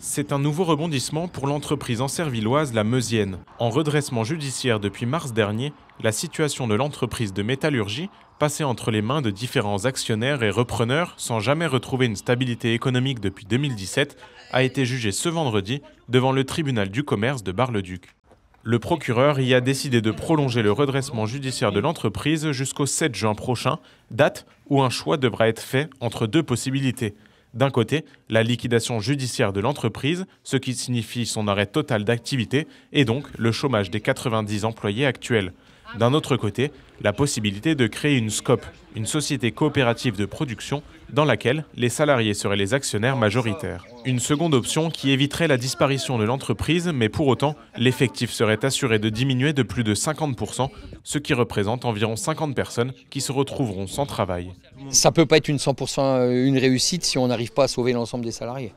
C'est un nouveau rebondissement pour l'entreprise ancervilloise La Meusienne. En redressement judiciaire depuis mars dernier, la situation de l'entreprise de métallurgie, passée entre les mains de différents actionnaires et repreneurs sans jamais retrouver une stabilité économique depuis 2017, a été jugée ce vendredi devant le tribunal du commerce de Bar-le-Duc. Le procureur y a décidé de prolonger le redressement judiciaire de l'entreprise jusqu'au 7 juin prochain, date où un choix devra être fait entre deux possibilités. D'un côté, la liquidation judiciaire de l'entreprise, ce qui signifie son arrêt total d'activité et donc le chômage des 90 employés actuels. D'un autre côté, la possibilité de créer une SCOP, une société coopérative de production, dans laquelle les salariés seraient les actionnaires majoritaires. Une seconde option qui éviterait la disparition de l'entreprise, mais pour autant, l'effectif serait assuré de diminuer de plus de 50%, ce qui représente environ 50 personnes qui se retrouveront sans travail. Ça ne peut pas être une 100% une réussite si on n'arrive pas à sauver l'ensemble des salariés.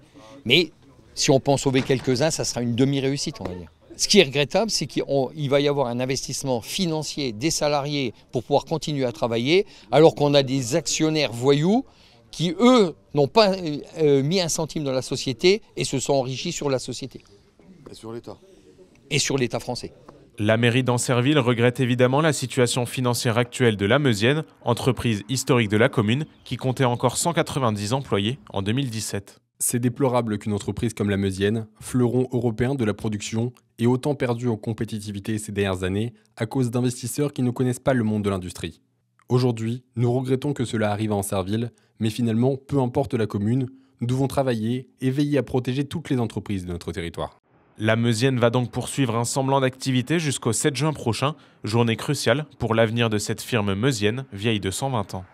Mais si on peut en sauver quelques-uns, ça sera une demi-réussite, on va dire. Ce qui est regrettable, c'est qu'il va y avoir un investissement financier des salariés pour pouvoir continuer à travailler, alors qu'on a des actionnaires voyous qui, eux, n'ont pas mis un centime dans la société et se sont enrichis sur la société. Et sur l'État. Et sur l'État français. La mairie d'Ancerville regrette évidemment la situation financière actuelle de La Meusienne, entreprise historique de la commune, qui comptait encore 190 employés en 2017. C'est déplorable qu'une entreprise comme La Meusienne, fleuron européen de la production, ait autant perdu en compétitivité ces dernières années à cause d'investisseurs qui ne connaissent pas le monde de l'industrie. Aujourd'hui, nous regrettons que cela arrive à Ancerville, mais finalement, peu importe la commune, nous devons travailler et veiller à protéger toutes les entreprises de notre territoire. La Meusienne va donc poursuivre un semblant d'activité jusqu'au 7 juin prochain, journée cruciale pour l'avenir de cette firme meusienne vieille de 120 ans.